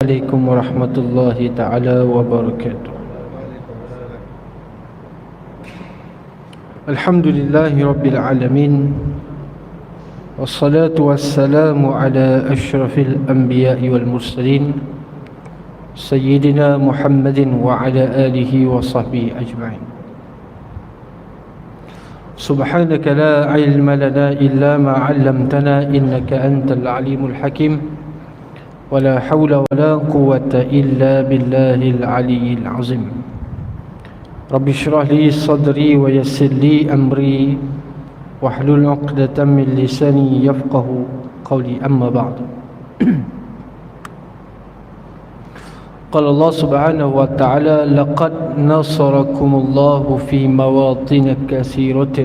Assalamualaikum warahmatullahi taala wabarakatuh. Alhamdulillahi rabbil alamin. Wassalatu wassalamu ala asyrafil anbiya'i wal mursalin Sayyidina Muhammadin wa ala alihi wa sahbihi ajma'in. Subhanaka la ilma lana illa ma 'allamtana innaka antal alimul hakim. ولا حول ولا قوة إلا بالله العلي العظيم. رب اشرح لي صدري ويسر لي أمري واحلل عقدة من لساني يفقه قولي. أما بعد. قال الله سبحانه وتعالى لقد نصركم الله في مواطن كثيرة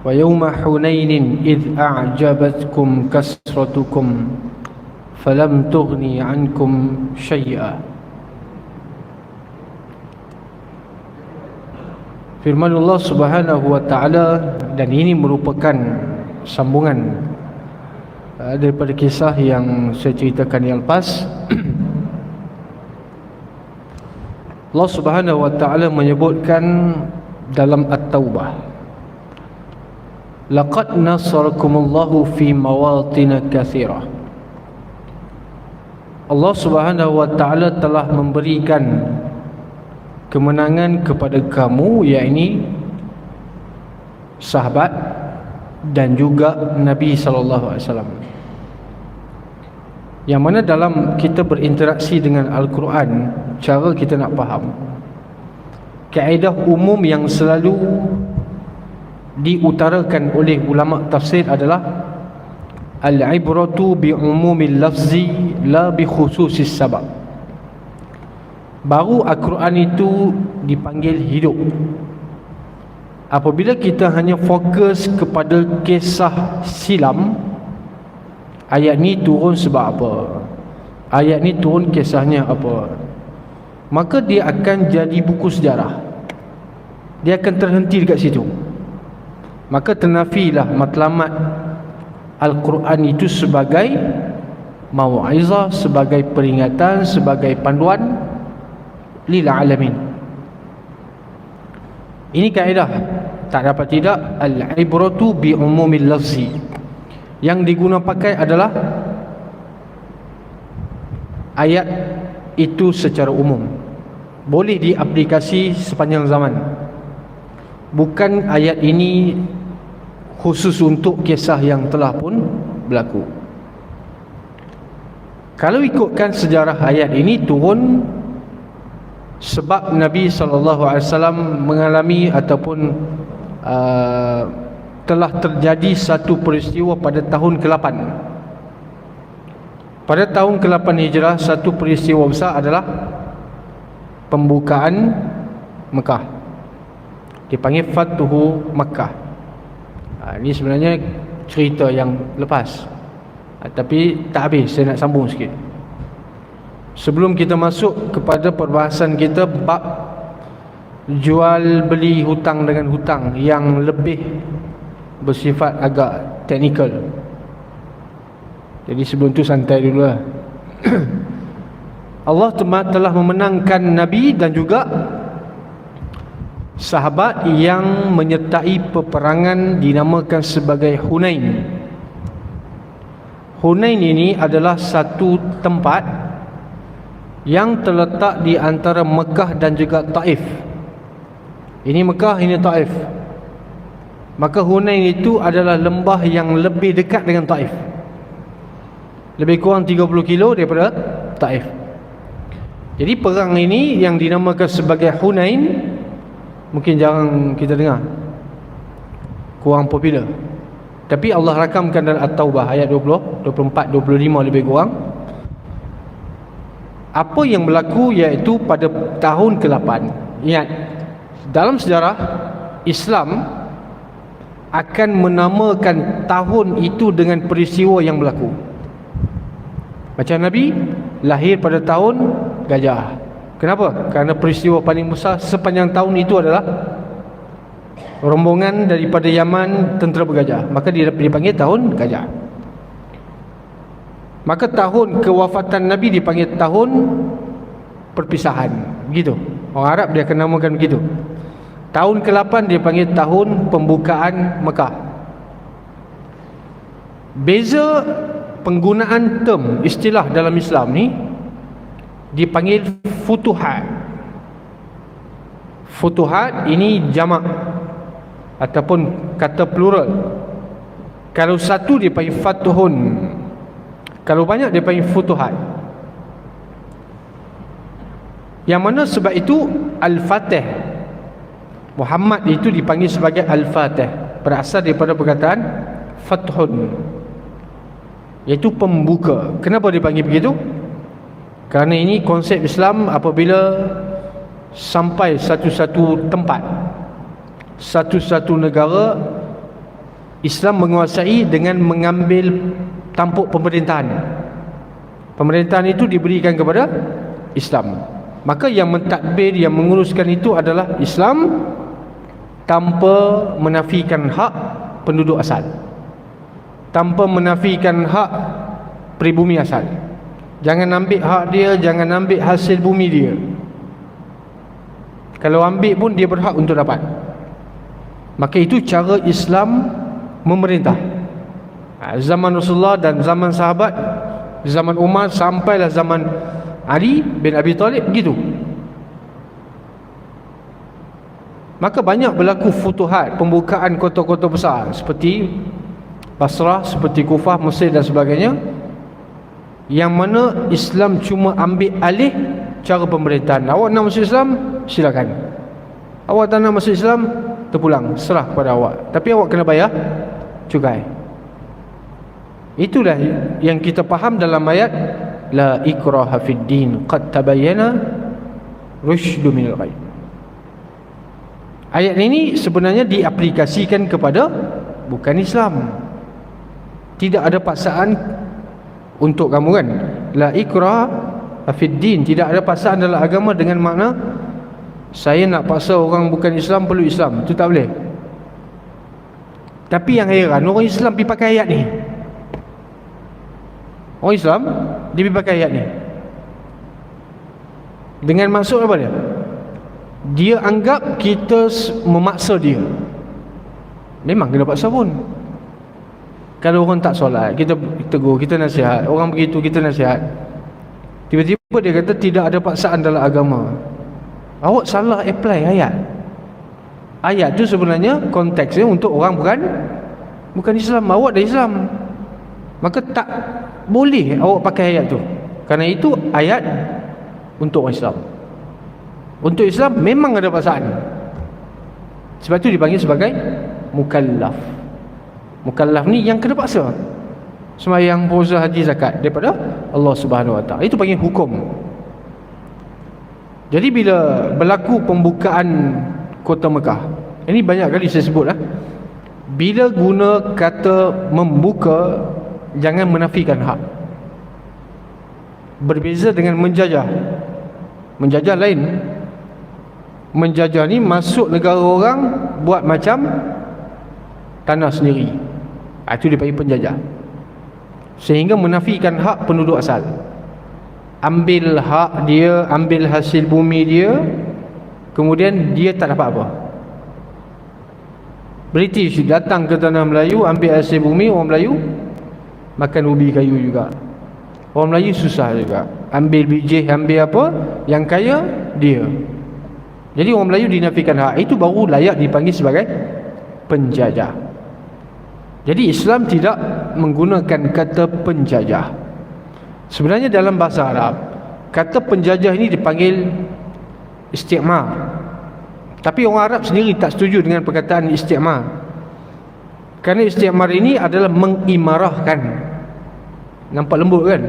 ويوم حنين إذ أعجبتكم كثرتكم falam tughni ankum syai'a. Firman Allah Subhanahu wa taala, dan ini merupakan sambungan daripada kisah yang saya ceritakan yang lepas. Allah Subhanahu wa taala menyebutkan dalam At-Taubah, laqad nasarakumullahu fi mawatin katsirah. Allah Subhanahu wa taala telah memberikan kemenangan kepada kamu, yakni sahabat dan juga Nabi sallallahu alaihi wasallam. Yang mana dalam kita berinteraksi dengan Al-Quran, cara kita nak faham, kaedah umum yang selalu diutarakan oleh ulama tafsir adalah al-ibratu bi'umumil lafzi la bi khususis sabab. Baru Al-Quran itu dipanggil hidup apabila kita hanya fokus kepada kisah silam. Ayat ni turun sebab apa, ayat ni turun kisahnya apa, maka dia akan jadi buku sejarah, dia akan terhenti dekat situ. Maka ternafilah matlamat Al-Quran itu sebagai mau'izah, sebagai peringatan, sebagai panduan lil alamin. Ini kaedah, tak dapat tidak, al-ibratu bi umumil lafzi. Yang diguna pakai adalah ayat itu secara umum, boleh diaplikasi sepanjang zaman. Bukan ayat ini khusus untuk kisah yang telah pun berlaku. Kalau ikutkan sejarah ayat ini turun sebab Nabi SAW mengalami ataupun telah terjadi satu peristiwa pada tahun ke-8. Pada tahun ke-8 Hijrah, satu peristiwa besar adalah pembukaan Mekah, dipanggil Fatuhu Makkah. Ini sebenarnya cerita yang lepas, tapi tak habis, saya nak sambung sikit. Sebelum kita masuk kepada perbahasan kita bab jual beli hutang dengan hutang yang lebih bersifat agak teknikal, jadi sebelum tu santai dulu lah. Allah telah memenangkan Nabi dan juga sahabat yang menyertai peperangan dinamakan sebagai Hunain. Hunain ini adalah satu tempat yang terletak di antara Mekah dan juga Taif. Ini Mekah, ini Taif. Maka Hunain itu adalah lembah yang lebih dekat dengan Taif, lebih kurang 30 kilo daripada Taif. Jadi perang ini yang dinamakan sebagai Hunain mungkin jarang kita dengar, kurang popular. Tapi Allah rakamkan dalam At-Taubah ayat 20, 24, 25 lebih kurang apa yang berlaku, iaitu pada tahun ke-8. Ingat, dalam sejarah Islam akan menamakan tahun itu dengan peristiwa yang berlaku. Macam Nabi lahir pada tahun Gajah. Kenapa? Kerana peristiwa paling besar sepanjang tahun itu adalah rombongan daripada Yaman, tentera bergajah, maka dia dipanggil tahun Gajah. Maka tahun kewafatan Nabi dipanggil tahun perpisahan, begitu. Orang Arab dia akan namakan begitu. Tahun ke-8 dia panggil tahun pembukaan Mekah. Beza penggunaan term istilah dalam Islam ni dipanggil futuhat. Futuhat ini jamak ataupun kata plural. Kalau satu dia panggil fatuhun, kalau banyak dia panggil futuhat. Yang mana sebab itu Al-Fatih, Muhammad itu dipanggil sebagai Al-Fatih, berasal daripada perkataan fathun, iaitu pembuka. Kenapa dipanggil begitu? Kerana ini konsep Islam apabila sampai satu-satu tempat, satu-satu negara, Islam menguasai dengan mengambil tampuk pemerintahan. Pemerintahan itu diberikan kepada Islam. Maka yang mentadbir, yang menguruskan itu adalah Islam, tanpa menafikan hak penduduk asal, tanpa menafikan hak pribumi asal. Jangan ambil hak dia, jangan ambil hasil bumi dia. Kalau ambil pun dia berhak untuk dapat. Maka itu cara Islam memerintah. Zaman Rasulullah dan zaman sahabat, zaman Umar sampailah zaman Ali bin Abi Talib, begitu. Maka banyak berlaku futuhat, pembukaan kota-kota besar seperti Basrah, seperti Kufah, Mesir dan sebagainya, yang mana Islam cuma ambil alih cara pemerintahan. Awak nak masuk Islam, silakan. Awak tak nak masuk Islam, terpulang, serah kepada awak. Tapi awak kena bayar cukai. Itulah yang kita faham dalam ayat la ikraha fid din qad tabayyana rusydu minal ghayy. Ayat ini sebenarnya diaplikasikan kepada bukan Islam. Tidak ada paksaan untuk kamu, kan? La ikraha fid din, tidak ada paksaan dalam agama dengan makna saya nak paksa orang bukan Islam perlu Islam. Itu tak boleh. Tapi yang heran, orang Islam pergi pakai ayat ni. Orang Islam dia pergi pakai ayat ni dengan maksud apa dia? Dia anggap kita memaksa dia. Memang kena paksa pun. Kalau orang tak solat, kita tegur, kita nasihat. Orang begitu, kita nasihat. Tiba-tiba dia kata tidak ada paksaan dalam agama. Awak salah apply ayat. Ayat tu sebenarnya konteksnya untuk orang bukan Islam. Awak dah Islam, maka tak boleh awak pakai ayat tu. Kerana itu ayat untuk orang Islam. Untuk Islam memang ada paksaan. Sebab tu dipanggil sebagai mukallaf. Mukallaf ni yang kena paksa sembahyang, puasa, haji, zakat daripada Allah Subhanahu Wa Taala. Itu panggil hukum. Jadi bila berlaku pembukaan kota Mekah, ini banyak kali saya sebut lah, bila guna kata membuka, jangan menafikan hak. Berbeza dengan menjajah. Menjajah lain. Menjajah ni masuk negara orang, buat macam tanah sendiri. Itu dipanggil penjajah. Sehingga menafikan hak penduduk asal. Ambil hak dia, ambil hasil bumi dia, kemudian dia tak dapat apa. British datang ke tanah Melayu, ambil hasil bumi, orang Melayu makan ubi kayu juga. Orang Melayu susah juga. Ambil biji, ambil apa, yang kaya dia. Jadi orang Melayu dinafikan hak. Itu baru layak dipanggil sebagai penjajah. Jadi Islam tidak menggunakan kata penjajah. Sebenarnya dalam bahasa Arab, kata penjajah ini dipanggil istikmar. Tapi orang Arab sendiri tak setuju dengan perkataan istikmar. Kerana istikmar ini adalah mengimarahkan. Nampak lembut kan?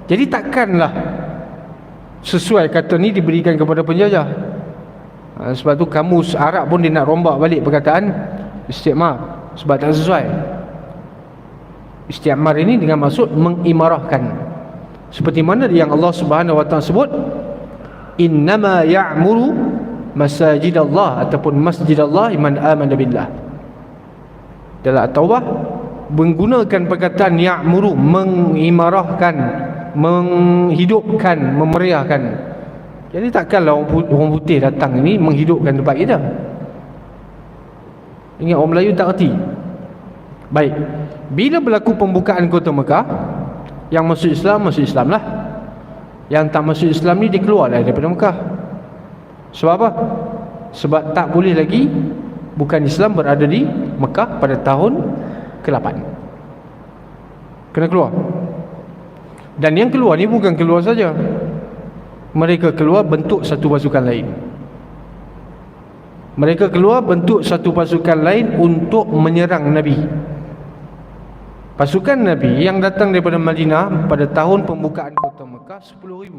Jadi takkanlah sesuai kata ni diberikan kepada penjajah. Sebab tu kamus Arab pun dia nak rombak balik perkataan istikmar, sebab tak sesuai. Istikmar ini dengan maksud mengimarahkan. Seperti mana yang Allah Subhanahu Wa Taala sebut, innama ya'muru masajidallah, ataupun masjidallah man amana billah. Dalam At-Taubah menggunakan perkataan ya'muru, mengimarahkan, menghidupkan, memeriahkan. Jadi takkanlah orang putih datang ini menghidupkan tempat kita. Ingat orang Melayu tak erti. Baik, bila berlaku pembukaan kota Mekah, yang masuk Islam lah. Yang tak masuk Islam ni dia keluar daripada Mekah. Sebab apa? Sebab tak boleh lagi bukan Islam berada di Mekah pada tahun ke-8. Kena keluar. Dan yang keluar ni bukan keluar saja. Mereka keluar bentuk satu pasukan lain. Mereka keluar bentuk satu pasukan lain untuk menyerang Nabi. Pasukan Nabi yang datang daripada Madinah pada tahun pembukaan kota Mekah 10,000.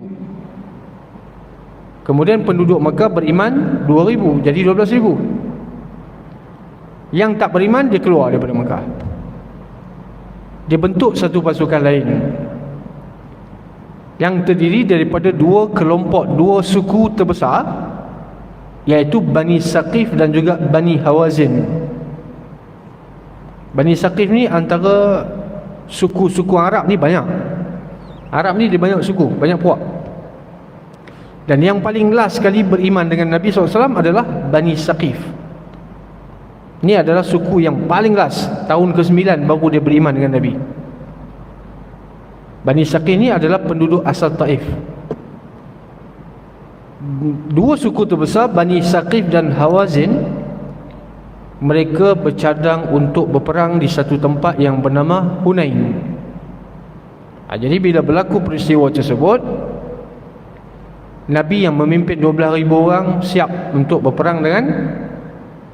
Kemudian penduduk Mekah beriman 2,000, jadi 12,000. Yang tak beriman dia keluar daripada Mekah. Dia bentuk satu pasukan lain yang terdiri daripada dua kelompok, dua suku terbesar, iaitu Bani Saqif dan juga Bani Hawazin. Bani Saqif ni antara suku-suku Arab ni banyak. Arab ni dia banyak suku, banyak puak. Dan yang paling last sekali beriman dengan Nabi SAW adalah Bani Saqif. Ini adalah suku yang paling last, tahun ke-9 baru dia beriman dengan Nabi. Bani Saqif ni adalah penduduk asal Taif. Dua suku terbesar, Bani Saqif dan Hawazin, mereka bercadang untuk berperang di satu tempat yang bernama Hunain. Jadi bila berlaku peristiwa tersebut, Nabi yang memimpin 12,000 orang siap untuk berperang dengan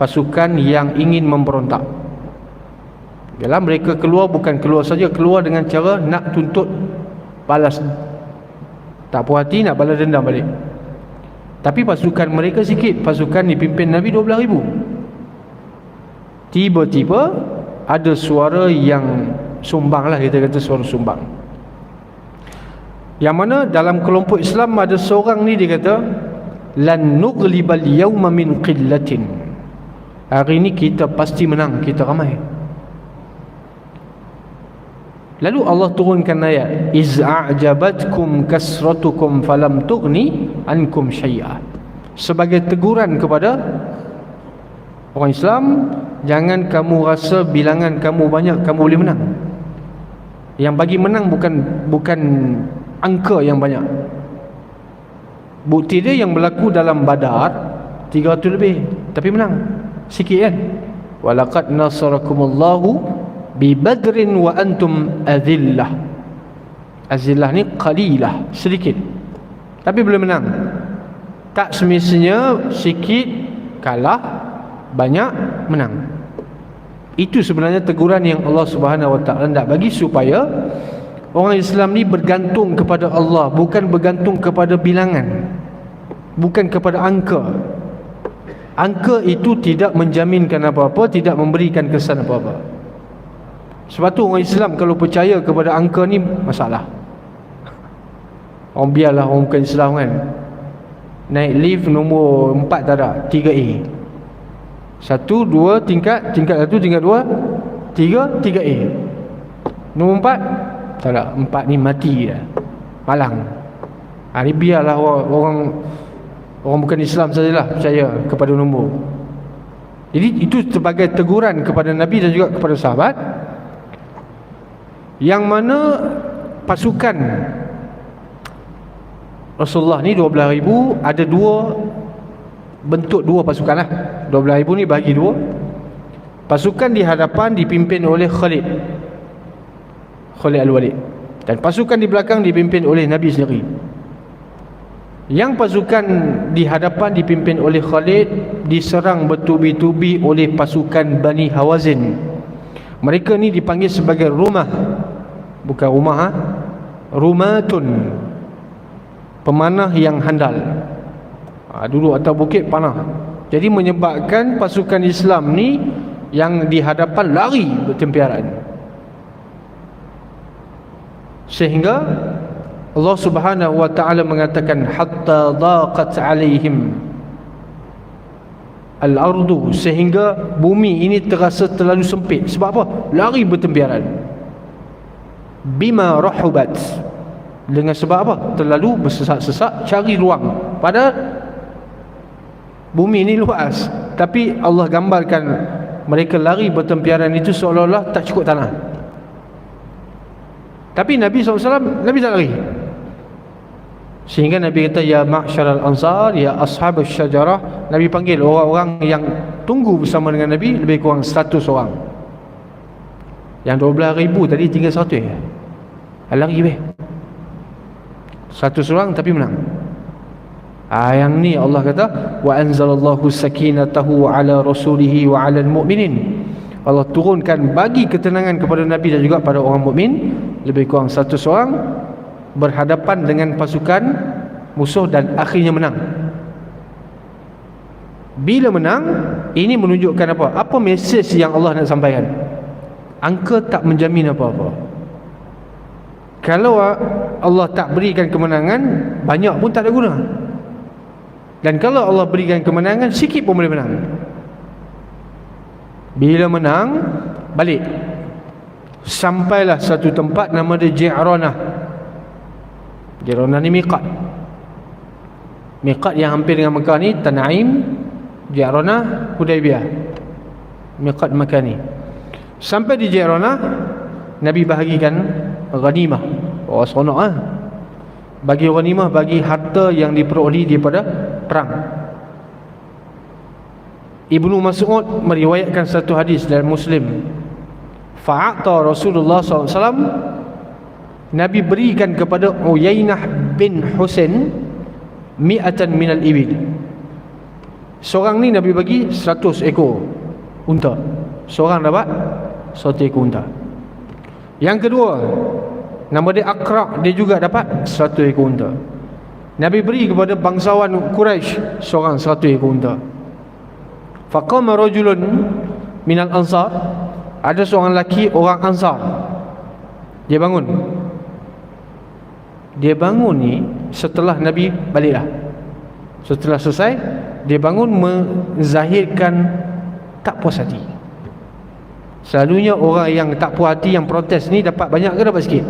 pasukan yang ingin memberontak. Bila mereka keluar, bukan keluar saja, keluar dengan cara nak tuntut balas. Tak puas hati nak balas dendam balik. Tapi pasukan mereka sikit, pasukan dipimpin Nabi 12,000. Tiba-tiba ada suara yang sumbang lah, kita kata suara sumbang. Yang mana dalam kelompok Islam ada seorang ni, dia kata lan nughlibal yawma min qillatin. Hari ni kita pasti menang, kita ramai. Lalu Allah turunkan ayat iz a'jabatkum kasratukum falam tughni ankum syai'a, sebagai teguran kepada orang Islam, jangan kamu rasa bilangan kamu banyak kamu boleh menang. Yang bagi menang bukan angka yang banyak. Bukti dia yang berlaku dalam Badar 300 lebih, tapi menang sikit kan. Walaqad nasarakumullahu bi badrin wa antum azillah. Azillah ni qalilah, sedikit, tapi boleh menang. Tak semestinya sikit kalah, banyak menang. Itu sebenarnya teguran yang Allah Subhanahu Wa Taala hendak bagi, supaya orang Islam ni bergantung kepada Allah, bukan bergantung kepada bilangan, bukan kepada angka. Angka itu tidak menjaminkan apa-apa, tidak memberikan kesan apa-apa. Sebab tu orang Islam kalau percaya kepada angka ni masalah. Orang biarlah orang bukan Islam kan, naik lift nombor 4 tak ada, 3A. 1, 2 tingkat 1, tingkat 2, 3, 3A. Nombor 4 tak ada, 4 ni mati dah, malang. Ni biarlah orang bukan Islam sajalah percaya kepada nombor. Jadi itu sebagai teguran kepada Nabi dan juga kepada sahabat, yang mana pasukan Rasulullah ni 12,000 ada bentuk dua pasukan lah. 12,000 ni bagi dua. Pasukan di hadapan dipimpin oleh Khalid Al-Walid, dan pasukan di belakang dipimpin oleh Nabi sendiri. Yang pasukan di hadapan dipimpin oleh Khalid diserang bertubi-tubi oleh pasukan Bani Hawazin. Mereka ni dipanggil sebagai rumah, bukan rumah, rumatun, pemanah yang handal. Duduk atas bukit panah. Jadi menyebabkan pasukan Islam ni yang di hadapan lari bertempiaran, sehingga Allah Subhanahu Wa Taala mengatakan hatta daqat alaihim al-ardu, sehingga bumi ini terasa terlalu sempit. Sebab apa? Lari bertempiaran. Bima rahubat, dengan sebab apa? Terlalu bersesak-sesak cari ruang. Padahal bumi ini luas, tapi Allah gambarkan mereka lari bertempiaran itu seolah-olah tak cukup tanah. Tapi Nabi SAW, Nabi tak lari. Sehingga Nabi kata, ya ma'syaral ansar, ya ashabus syajarah. Nabi panggil orang-orang yang tunggu bersama dengan Nabi, lebih kurang 100 orang. Yang 12,000 tadi tinggal 100 lari weh. 100 orang tapi menang. Yang ni Allah kata, wa anzalallahu sakinatahu ala rasulihi wa ala almu'minin. Allah turunkan bagi ketenangan kepada Nabi dan juga pada orang mukmin. Lebih kurang 100 orang berhadapan dengan pasukan musuh dan akhirnya menang. Bila menang, ini menunjukkan apa? Apa mesej yang Allah nak sampaikan? Angka tak menjamin apa-apa. Kalau Allah tak berikan kemenangan, banyak pun tak ada guna. Dan kalau Allah berikan kemenangan, sikit pun boleh menang. Bila menang, balik. Sampailah satu tempat nama dia Ji'ranah. Ji'ranah ni miqat. Miqat yang hampir dengan Mekah ni Tan'aim, Ji'ranah, Hudaybiyah. Miqat Mekah ni. Sampai di Ji'ranah, Nabi bahagikan ghanimah. Oh, seronok lah. Bagi ghanimah, bagi harta yang diperoleh daripada perang. Ibnu Mas'ud meriwayatkan satu hadis dalam Muslim. Fa'ata Rasulullah SAW, Nabi berikan kepada Uyainah bin Husain mi'atan minal ibil. Seorang ni Nabi bagi 100 ekor unta. Seorang dapat 100 ekor unta. Yang kedua, nama dia Aqra', dia juga dapat 100 ekor unta. Nabi beri kepada bangsawan Quraisy seorang 100 ekor unta. Faqama rajulun minal ansar, ada seorang lelaki orang Ansar. Dia bangun. Dia bangun ni setelah Nabi baliklah. Setelah selesai, dia bangun menzahirkan tak puas hati. Selalunya orang yang tak puas hati, yang protes ni dapat banyak ke dapat sikit?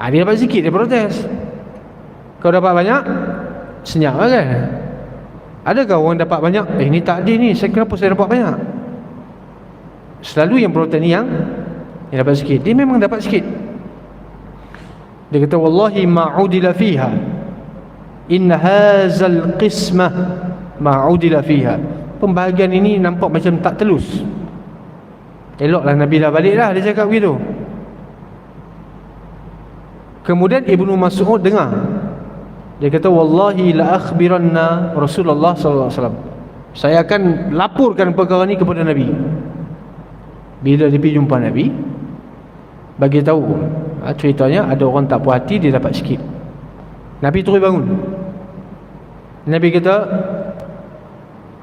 Dia dapat sikit, dia protes. Kau dapat banyak, senyap lah kan? Adakah orang dapat banyak, ni tak adil ni, kenapa saya dapat banyak? Selalu yang protes ni yang dapat sikit. Dia memang dapat sikit. Dia kata, wallahi ma'udila fiha, inna hazal qismah ma'udila fiha. Pembahagian ini nampak macam tak telus. Eloklah Nabi dah balik dah, dia cakap begitu. Kemudian Ibnu Mas'ud dengar. Dia kata, wallahi la akhbiranna Rasulullah sallallahu alaihi wasallam. Saya akan laporkan perkara ni kepada Nabi. Bila dia pergi jumpa Nabi, bagi tahu, ceritanya ada orang tak puas hati, dia dapat sikit. Nabi terus bangun. Nabi kata,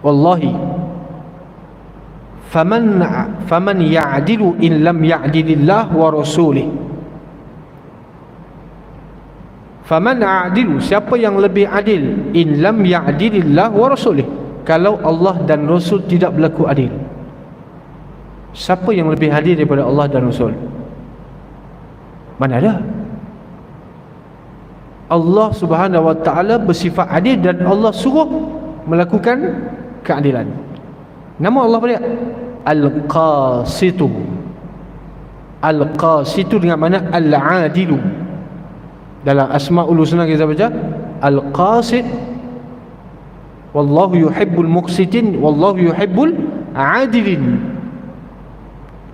wallahi faman ya'dilu in lam ya'dilillah wa rasulih. Faman a'dilu, siapa yang lebih adil, in lam ya'dilillah wa rasulih, kalau Allah dan Rasul tidak berlaku adil. Siapa yang lebih adil daripada Allah dan Rasul? Mana ada? Allah Subhanahu wa ta'ala bersifat adil dan Allah suruh melakukan keadilan. Nama Allah apa dia? Al-Qasitu. Al-Qasitu dengan mana Al-Adilu. Dalam Asma'ul Husna kita baca Al-Qasit, wallahu yuhibbul muqsitin, wallahu yuhibbul adilin.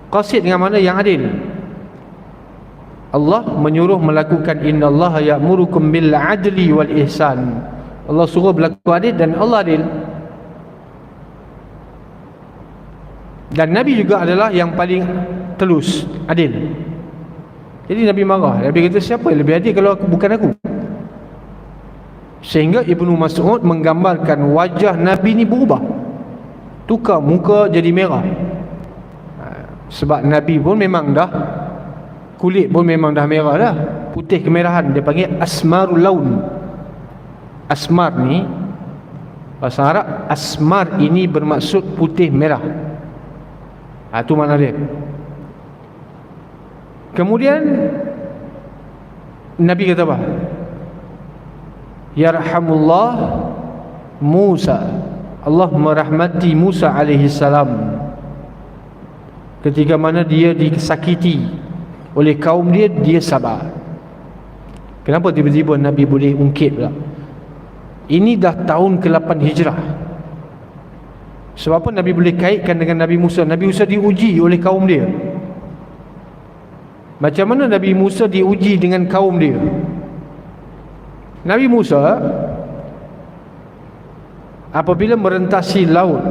Qasid dengan mana yang adil. Allah menyuruh melakukan innallaha ya'murukum bil adli wal ihsan. Allah suruh berlaku adil dan Allah adil. Dan Nabi juga adalah yang paling telus, adil. Jadi Nabi marah. Nabi kata, siapa yang lebih adil kalau bukan aku? Sehingga Ibnu Mas'ud menggambarkan wajah Nabi ni berubah. Tukar muka jadi merah. Sebab Nabi pun memang dah, kulit pun memang dah merah dah, putih kemerahan. Dia panggil asmarul laun. Asmar ni Bahasa Arab asmar ini bermaksud putih merah. Itu makna dia. Kemudian Nabi kata apa? Yarhamullah Musa, Allah merahmati Musa alaihi salam ketika mana dia disakiti oleh kaum dia, dia sabar. Kenapa tiba-tiba Nabi boleh ungkit pula? Ini dah tahun ke-8 Hijrah. Sebab apa Nabi boleh kaitkan dengan Nabi Musa? Nabi Musa diuji oleh kaum dia. Macam mana Nabi Musa diuji dengan kaum dia? Nabi Musa apabila merentasi laut,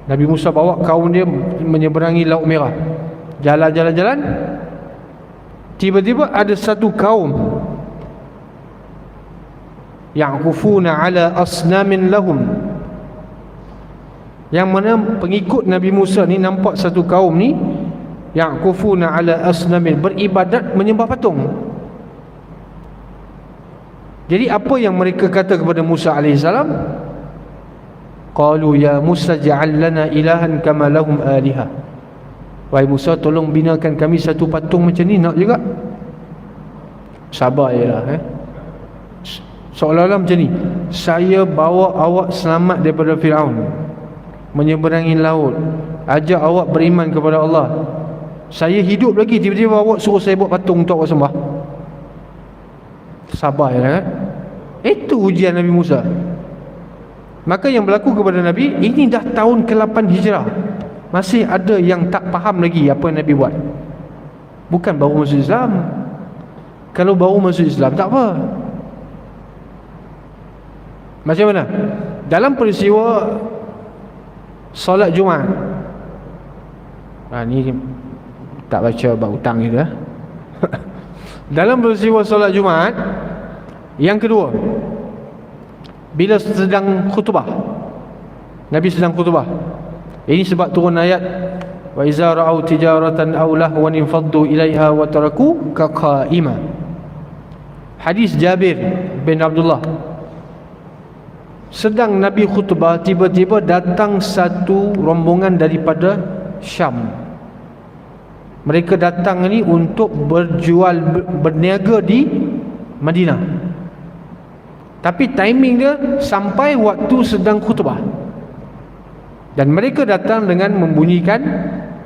Nabi Musa bawa kaum dia menyeberangi Laut Merah. Jalan-jalan-jalan, tiba-tiba ada satu kaum ya'kufuna ala asnamin lahum, yang mana pengikut Nabi Musa ni nampak satu kaum ni ya'kufuna ala asnamin, beribadat menyembah patung. Jadi apa yang mereka kata kepada Musa AS? Qalu ya Musa ja'al lana ilahan kama lahum aliha. Wahai Musa, tolong binakan kami satu patung macam ni, nak juga. Sabar je lah seolah-olah macam ni, saya bawa awak selamat daripada Fir'aun, menyeberangi laut, ajak awak beriman kepada Allah, saya hidup lagi, tiba-tiba awak suruh saya buat patung untuk awak sembah. Sabar je lah Itu ujian Nabi Musa. Maka yang berlaku kepada Nabi, ini dah tahun ke-8 Hijrah, masih ada yang tak faham lagi apa yang Nabi buat. Bukan baru masuk Islam. Kalau baru masuk Islam tak apa. Macam mana? Dalam peristiwa solat Jumaat, ni tak baca bab hutang ni dah. Dalam peristiwa solat Jumaat yang kedua, bila sedang khutbah, Nabi sedang khutbah. Ini sebab turun ayat wa iza ra'au tijaratan aw lahwan infaddu ilaiha wa tarakuka qa'ima. Hadis Jabir bin Abdullah. Sedang Nabi khutbah, tiba-tiba datang satu rombongan daripada Syam. Mereka datang ni untuk berjual, berniaga di Madinah. Tapi timing dia sampai waktu sedang khutbah. Dan mereka datang dengan membunyikan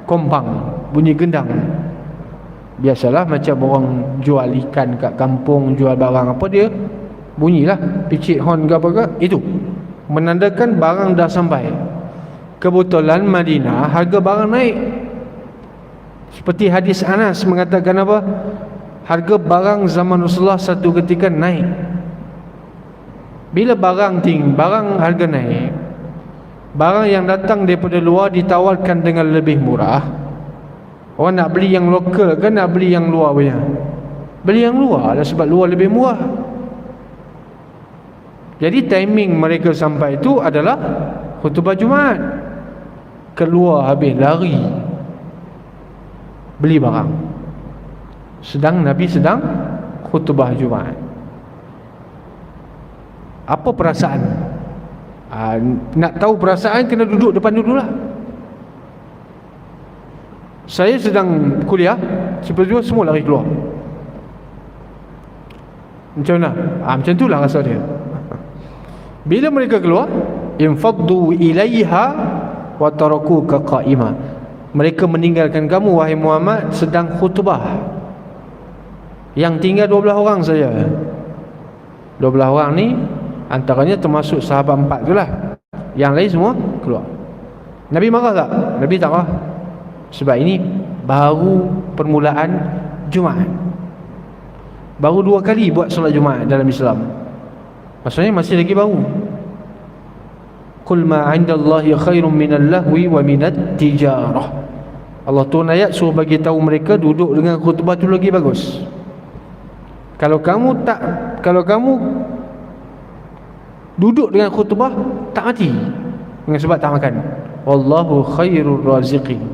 kompang, bunyi gendang. Biasalah macam orang jual ikan kat kampung, jual barang apa, dia bunyilah picit horn ke apa ke, itu menandakan barang dah sampai. Kebetulan Madinah harga barang naik. Seperti hadis Anas mengatakan apa? Harga barang zaman Rasulullah satu ketika naik. Bila barang tinggi, barang harga naik, barang yang datang daripada luar ditawarkan dengan lebih murah. Orang nak beli yang lokal kan, nak beli yang luar punya? Beli yang luar lah, sebab luar lebih murah. Jadi timing mereka sampai itu adalah khutbah Jumaat. Keluar habis lari beli barang, sedang Nabi sedang khutbah Jumaat. Apa perasaan? Nak tahu perasaan, kena duduk depan dulu lah. Saya sedang kuliah, tiba-tiba semua lari keluar. Macam mana? Macam itulah rasa dia. Bila mereka keluar, infaddu ilaiha wa tarakuka qa'ima, mereka meninggalkan kamu wahai Muhammad sedang khutbah. Yang tinggal 12 orang saja. 12 orang ni antaranya termasuk sahabat 4 tu lah. Yang lain semua keluar. Nabi marah tak? Nabi tak marah. Sebab ini baru permulaan Jumaat. Baru 2 kali buat solat Jumaat dalam Islam. Maksudnya masih lagi baru. Qul ma 'indallahi khairum minal lahwi wa minat tijarah. Allah turun ayat suruh bagi tahu mereka duduk dengan khutbah tu lagi bagus. Kalau kamu duduk dengan khutbah, tak mati dengan sebab tak makan. Wallahu khairur raziqin.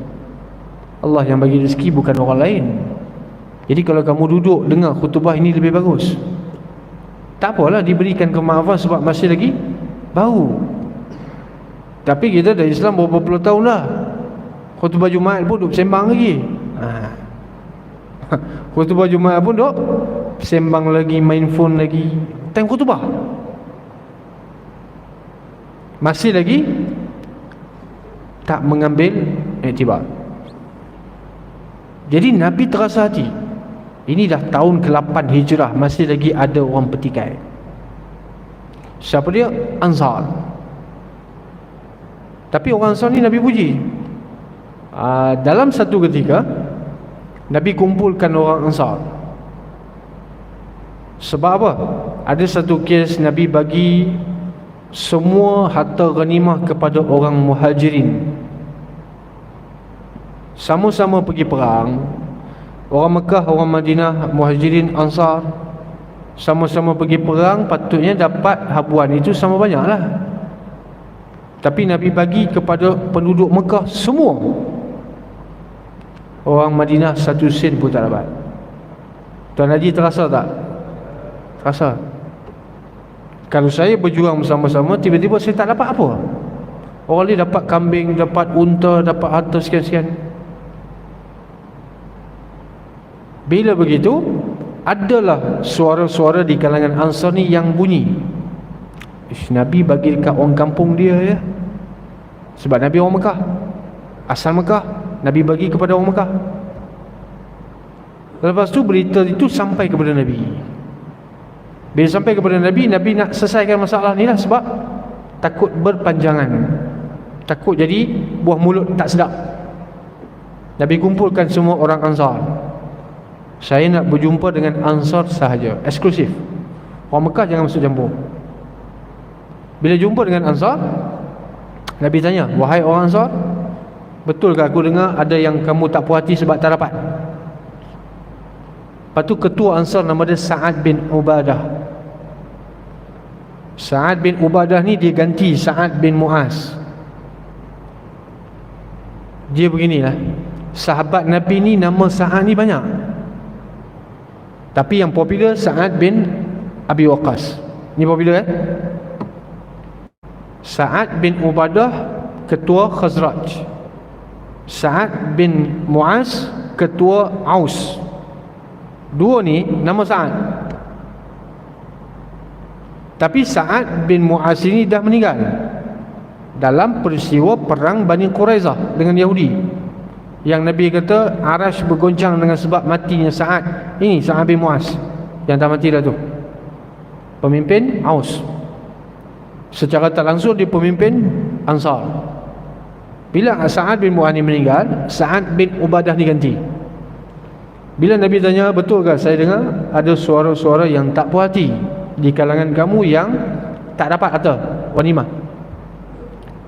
Allah yang bagi rezeki, bukan orang lain. Jadi kalau kamu duduk dengar khutbah ini lebih bagus. Tak apalah diberikan kemaafan sebab masih lagi Baru. Tapi kita dah Islam berapa puluh tahun dah. Khutbah Jumaat pun duk sembang lagi. Khutbah Jumaat pun duk sembang lagi, main phone lagi. Time khutbah masih lagi tak mengambil iktibar. Jadi Nabi terasa hati. Ini dah tahun ke-8 Hijrah, masih lagi ada orang petikai. Siapa dia? Ansar. Tapi orang Ansar ni Nabi puji. Dalam satu ketika Nabi kumpulkan orang Ansar. Sebab apa? Ada satu kes Nabi bagi semua harta ghanimah kepada orang Muhajirin. Sama-sama pergi perang. Orang Mekah, orang Madinah, Muhajirin, Ansar sama-sama pergi perang, patutnya dapat habuan itu sama banyak lah. Tapi Nabi bagi kepada penduduk Mekah semua. Orang Madinah satu sen pun tak dapat. Tuan Haji terasa tak? Terasa. Kalau saya berjuang bersama-sama, tiba-tiba saya tak dapat apa. Orang ni dapat kambing, dapat unta, dapat harta sekian-sekian. Bila begitu, adalah suara-suara di kalangan Ansar ni yang bunyi, Nabi bagi dekat orang kampung dia ya. Sebab Nabi orang Mekah, asal Mekah, Nabi bagi kepada orang Mekah. Lepas tu berita itu sampai kepada Nabi. Bila sampai kepada Nabi, Nabi nak selesaikan masalah ni lah. Sebab takut berpanjangan, takut jadi buah mulut tak sedap. Nabi kumpulkan semua orang Ansar. Saya nak berjumpa dengan Ansar sahaja, eksklusif. Orang Mekah jangan masuk campur. Bila jumpa dengan Ansar, Nabi tanya, wahai orang Ansar, betul ke aku dengar ada yang kamu tak puas hati sebab tak dapat? Lepas tu ketua Ansar nama dia Sa'ad bin Ubadah. Sa'ad bin Ubadah ni dia ganti Sa'ad bin Mu'az. Dia beginilah, sahabat Nabi ni nama Sa'ad ni banyak, tapi yang popular Sa'ad bin Abi Waqqas. Ni popular kan? Sa'ad bin Ubadah ketua Khazraj, Sa'ad bin Mu'az ketua Aus. Dua ni nama Sa'ad. Tapi Sa'ad bin Mu'az ini dah meninggal dalam peristiwa perang Bani Quraizah dengan Yahudi, yang Nabi kata Arash bergoncang dengan sebab matinya Sa'ad. Ini Sa'ad bin Mu'az yang dah mati dah tu, pemimpin Aus. Secara tak langsung dia pemimpin Ansar. Bila Sa'ad bin Mu'az ni meninggal, Sa'ad bin Ubadah ni ganti. Bila Nabi tanya, betul ke saya dengar ada suara-suara yang tak puas hati di kalangan kamu yang tak dapat harta ghanimah?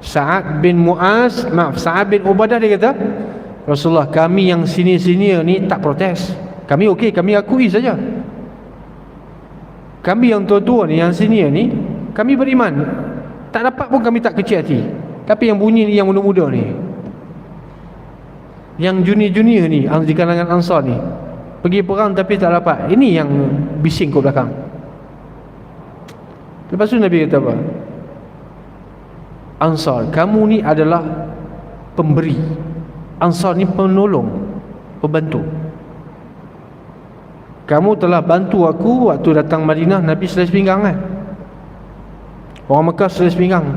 Sa'ad bin Mu'az, Sa'ad bin Ubadah dia kata, Rasulullah, kami yang senior-senior ni tak protes. Kami okey, kami akui saja. Kami yang tua-tua ni, yang senior ni, kami beriman. Tak dapat pun kami tak kecil hati. Tapi yang bunyi ni, yang muda-muda ni, yang junior-junior ni di kalangan Ansar ni, pergi perang tapi tak dapat, ini yang bising ke belakang. Lepas tu Nabi kata apa? Ansar, kamu ni adalah pemberi. Ansar ni penolong, pembantu. Kamu telah bantu aku waktu datang Madinah, Nabi selai sepinggang kan? Orang Mekah selai sepinggang.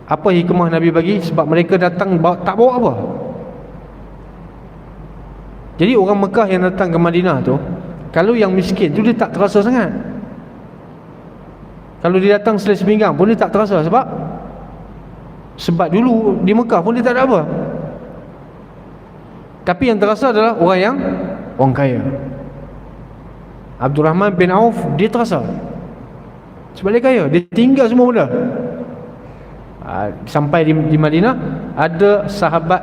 Apa hikmah Nabi bagi? Sebab mereka datang tak bawa apa. Jadi orang Mekah yang datang ke Madinah tu, kalau yang miskin tu dia tak terasa sangat. Kalau dia datang selai sepinggang pun dia tak terasa. Sebab dulu di Mekah pun dia tak ada apa. Tapi yang terasa adalah orang kaya. Abdurrahman bin Auf, dia terasa sebab dia kaya, dia tinggal semua benda. Sampai di Madinah, ada sahabat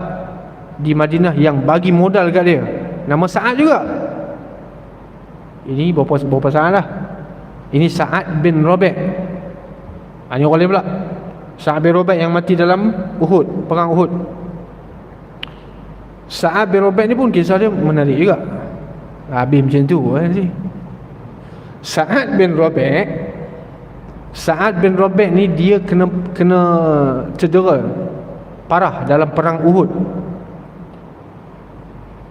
di Madinah yang bagi modal kat dia, nama Sa'ad juga. Ini berapa Sa'ad lah. Ini Sa'ad bin Rabi'. Ini orang lain pula, Sa'ad bin Rabi' yang mati dalam Uhud, perang Uhud. Sa'ad bin Rabi' ni pun kisah dia menarik juga. Habis macam tu sih. Sa'ad bin Rabi' Sa'ad bin Rabi' ni dia kena cedera parah dalam perang Uhud.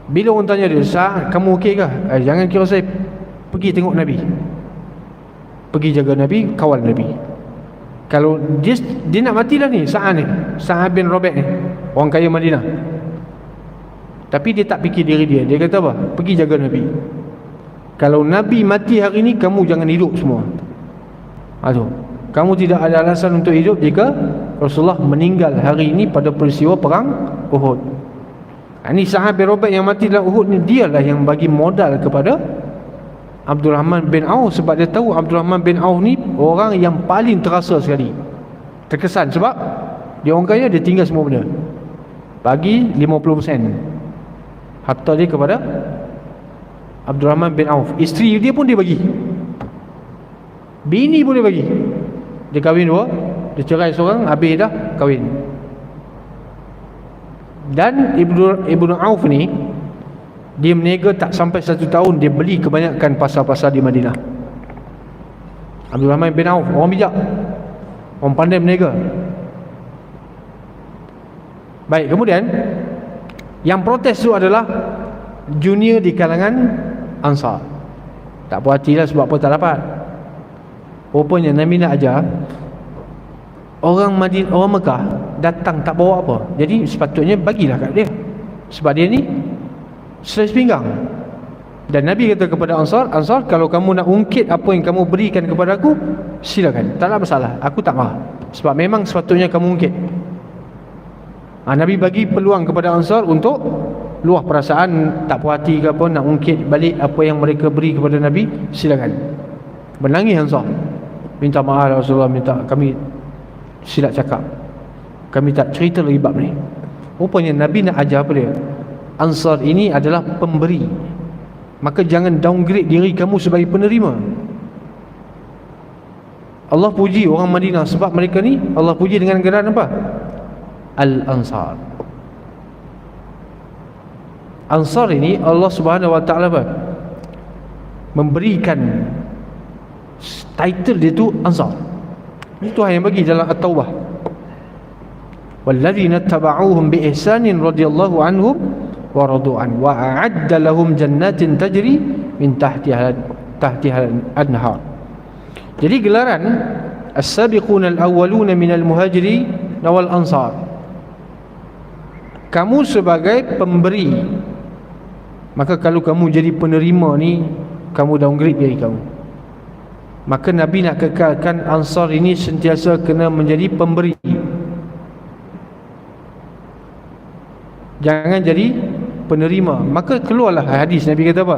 Bila orang tanya dia, Sa'ad, kamu okey ke? Jangan kira saya, pergi tengok Nabi, pergi jaga Nabi, kawal Nabi. Kalau dia nak mati dah ni, Sa'ad bin Rabi' ni, orang kaya Madinah. Tapi dia tak fikir diri dia. Dia kata apa? Pergi jaga Nabi. Kalau Nabi mati hari ni, kamu jangan hidup semua. Aduh, kamu tidak ada alasan untuk hidup jika Rasulullah meninggal hari ini pada peristiwa perang Uhud. Ini Sa'ad bin Rabi' yang mati dalam Uhud ni, dialah yang bagi modal kepada Abdul Rahman bin Auf, sebab dia tahu Abdul Rahman bin Auf ni orang yang paling terasa sekali, terkesan, sebab dia orang kaya, dia tinggal semua benda, bagi 50% harta dia kepada Abdul Rahman bin Auf. Isteri dia pun dia bagi, bini pun dia bagi. Dia kahwin dua, dia cerai seorang, habis dah kahwin. Dan Ibnu Auf ni, dia meniaga tak sampai 1 tahun, dia beli kebanyakan pasar-pasar di Madinah. Abdul Rahman bin Auf, orang bijak, orang pandai meniaga. Baik, kemudian yang protes tu adalah junior di kalangan Ansar. Tak puas hati lah, sebab apa tak dapat. Rupanya Nabi nak ajar orang Madinah, orang Mekah datang tak bawa apa, jadi sepatutnya bagilah kat dia, sebab dia ni selai pinggang. Dan Nabi kata kepada Ansar, kalau kamu nak ungkit apa yang kamu berikan kepada aku, silakan, tak ada masalah, aku tak marah, sebab memang sepatutnya kamu ungkit. Nabi bagi peluang kepada Ansar untuk luah perasaan, tak puas hati ke apa, nak ungkit balik apa yang mereka beri kepada Nabi, silakan. Menangis Ansar, minta maaf Rasulullah, minta kami silap cakap, kami tak cerita lagi bab ni. Rupanya Nabi nak ajar apa dia? Ansar ini adalah pemberi, maka jangan downgrade diri kamu sebagai penerima. Allah puji orang Madinah sebab mereka ni, Allah puji dengan geran apa? Al-Ansar. Ansar ini Allah Subhanahu Wa Ta'ala apa? Memberikan title dia tu Ansar. Itu yang bagi dalam At-Taubah. Walladzina tabauhum bi ihsanin radhiyallahu anhum wa radu an wa a'adda lahum jannatin tajri min tahtiha al-anhar. Jadi gelaran as-sabiquna al-awwaluna minal muhajirin wal ansar, kamu sebagai pemberi. Maka kalau kamu jadi penerima ni, kamu downgrade diri kamu. Maka Nabi nak kekalkan Ansar ini sentiasa kena menjadi pemberi, jangan jadi penerima. Maka keluarlah hadis Nabi kata apa?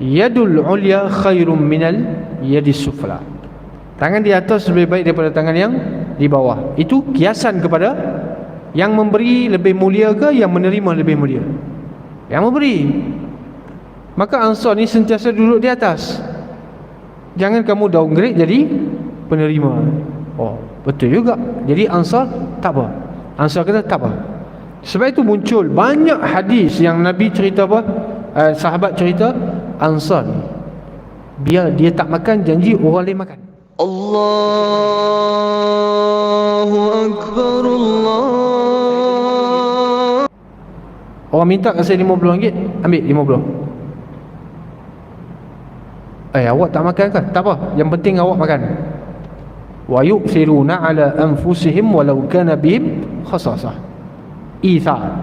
Yadul ulya khairum minal yadis sufla. Tangan di atas lebih baik daripada tangan yang di bawah. Itu kiasan kepada yang memberi lebih mulia ke yang menerima lebih mulia? Yang memberi. Maka Ansar ni sentiasa duduk di atas, jangan kamu downgrade jadi penerima. Oh, betul juga. Jadi Ansar tak apa. Ansar kata tak apa. Sebab itu muncul banyak hadis yang Nabi cerita apa? Sahabat cerita Ansar ni, biar dia tak makan, janji orang lain makan. Allahu Akbar, Allah. Orang minta kat saya RM50, ambil 50. Awak tak makan kan? Tak apa, yang penting awak makan. Wa yu'thiruna ala anfusihim walau kana bihim khasasah. Ithar.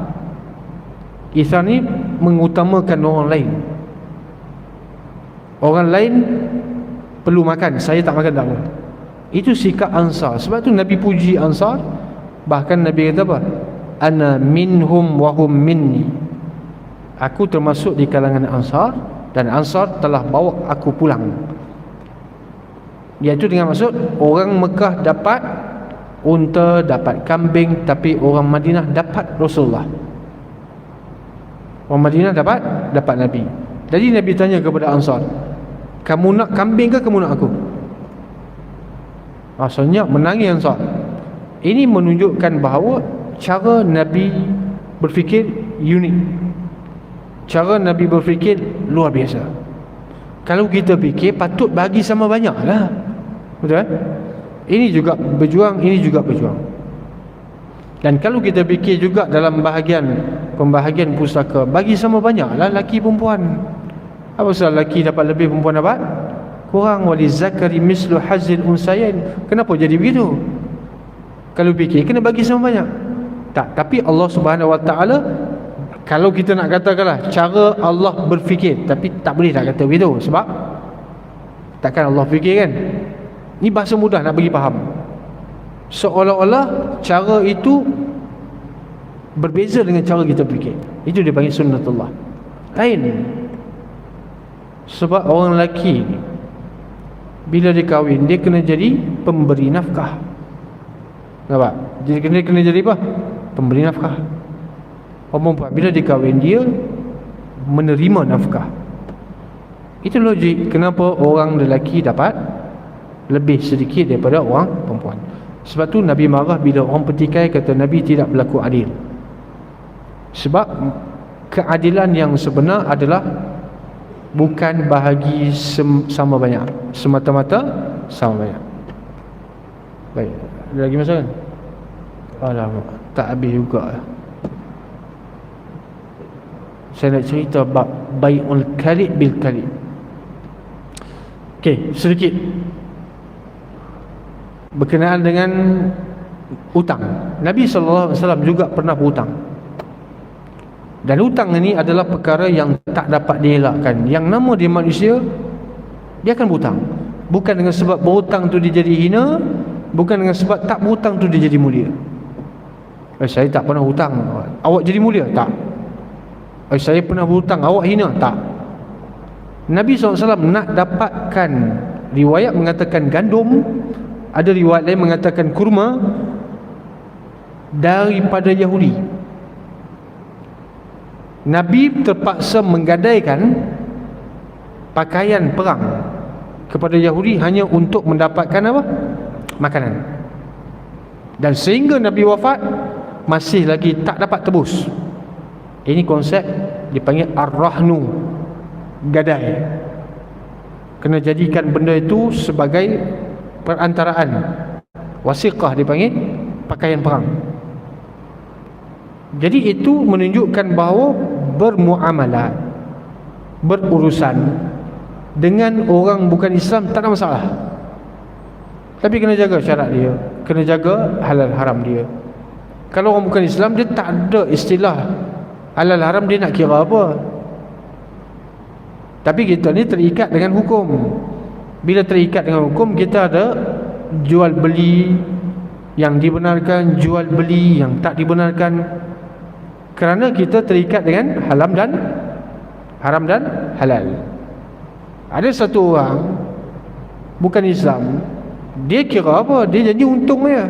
Ithar ni mengutamakan orang lain. Orang lain perlu makan, saya tak makan, tak apa. Itu sikap Ansar. Sebab tu Nabi puji Ansar. Bahkan Nabi kata apa? Ana minhum wa hum minni. Aku termasuk di kalangan Ansar, dan Ansar telah bawa aku pulang. Iaitu dengan maksud orang Mekah dapat unta, dapat kambing, tapi orang Madinah dapat Rasulullah. Orang Madinah dapat Nabi. Jadi Nabi tanya kepada Ansar, kamu nak kambing ke kamu nak aku? Asalnya menangis Ansar. Ini menunjukkan bahawa cara Nabi berfikir unik. Cara Nabi berfikir luar biasa. Kalau kita fikir patut bagi sama banyak lah, betul kan? Ini juga berjuang, ini juga berjuang. Dan kalau kita fikir juga dalam pembahagian pustaka, bagi sama banyaklah lelaki perempuan. Apa sebab lelaki dapat lebih, perempuan dapat kurang? Wali zakari mislu hazil unsayain. Kenapa jadi begitu? Kalau fikir kena bagi sama banyak. Tak, tapi Allah Subhanahu Wa Taala, kalau kita nak katakanlah cara Allah berfikir, tapi tak boleh nak kata begitu. Sebab takkan Allah fikir kan? Ni bahasa mudah nak bagi faham. Seolah-olah cara itu berbeza dengan cara kita fikir. Itu dia panggil sunnatullah. Lain. Sebab orang lelaki ni, bila dia kahwin, dia kena jadi pemberi nafkah. Nampak? Jadi kena jadi apa? Pemberi nafkah. Orang perempuan bila dia kahwin, dia menerima nafkah. Itu logik kenapa orang lelaki dapat lebih sedikit daripada orang perempuan. Sebab tu Nabi marah bila orang petikai kata Nabi tidak berlaku adil. Sebab keadilan yang sebenar adalah bukan bahagi sama banyak, semata-mata sama banyak. Baik, ada lagi masa kan? Alamak, tak habis juga. Saya nak cerita bab bai'ul kalib bil kalib. Okey, sedikit berkenaan dengan hutang. Nabi SAW juga pernah berhutang. Dan hutang ini adalah perkara yang tak dapat dielakkan. Yang nama dia manusia, dia akan berhutang. Bukan dengan sebab berhutang tu dia jadi hina, bukan dengan sebab tak berhutang tu dia jadi mulia. Saya tak pernah hutang, awak jadi mulia? Tak. Saya pernah berhutang, awak hina? Tak. Nabi SAW nak dapatkan, riwayat mengatakan gandum, ada riwayat lain mengatakan kurma daripada Yahudi. Nabi terpaksa menggadaikan pakaian perang kepada Yahudi hanya untuk mendapatkan apa? Makanan. Dan sehingga Nabi wafat masih lagi tak dapat tebus. Ini konsep dipanggil ar-rahnu, gadai. Kena jadikan benda itu sebagai perantaraan. Wasiqah dipanggil pakaian perang. Jadi itu menunjukkan bahawa bermuamalah, berurusan dengan orang bukan Islam tak ada masalah. Tapi kena jaga syarat dia, kena jaga halal haram dia. Kalau orang bukan Islam, dia tak ada istilah halal haram, dia nak kira apa. Tapi kita ni terikat dengan hukum. Bila terikat dengan hukum, kita ada jual beli yang dibenarkan, jual beli yang tak dibenarkan. Kerana kita terikat dengan haram dan halal. Ada satu orang bukan Islam, dia kira apa? Dia janji untung dia.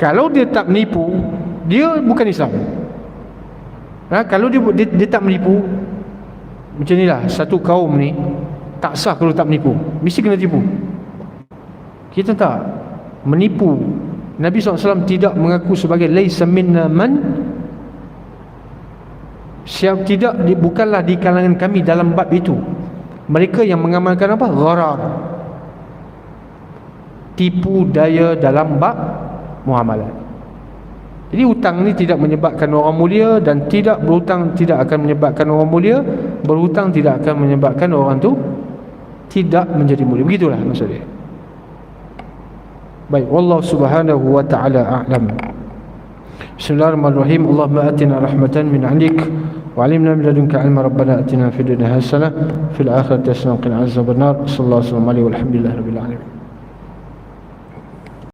Kalau dia tak menipu, dia bukan Islam. Kalau dia tak menipu, macam inilah satu kaum ni tak sah kalau tak menipu, mesti kena tipu. Kita tak menipu. Nabi SAW tidak mengaku sebagai laisa minna man, bukanlah di kalangan kami dalam bab itu. Mereka yang mengamalkan apa? Gharar, tipu daya dalam bab muamalat. Jadi hutang ni tidak menyebabkan orang mulia, dan tidak berhutang tidak akan menyebabkan orang mulia. Berhutang tidak akan menyebabkan orang tu tidak menjadi mulia. Begitulah maksud dia. Baik, wallahu subhanahu wa ta'ala a'lam. Bismillahirrahmanirrahim. Allahumma atina rahmatan min 'indik wa 'allimna min ladunka 'ilma. Rabbana atina fid dunya hasanah fil akhirati hasanah wa qina adzaban nar. Sallallahu alaihi wa sallam. Alhamdulillahirabbil alamin.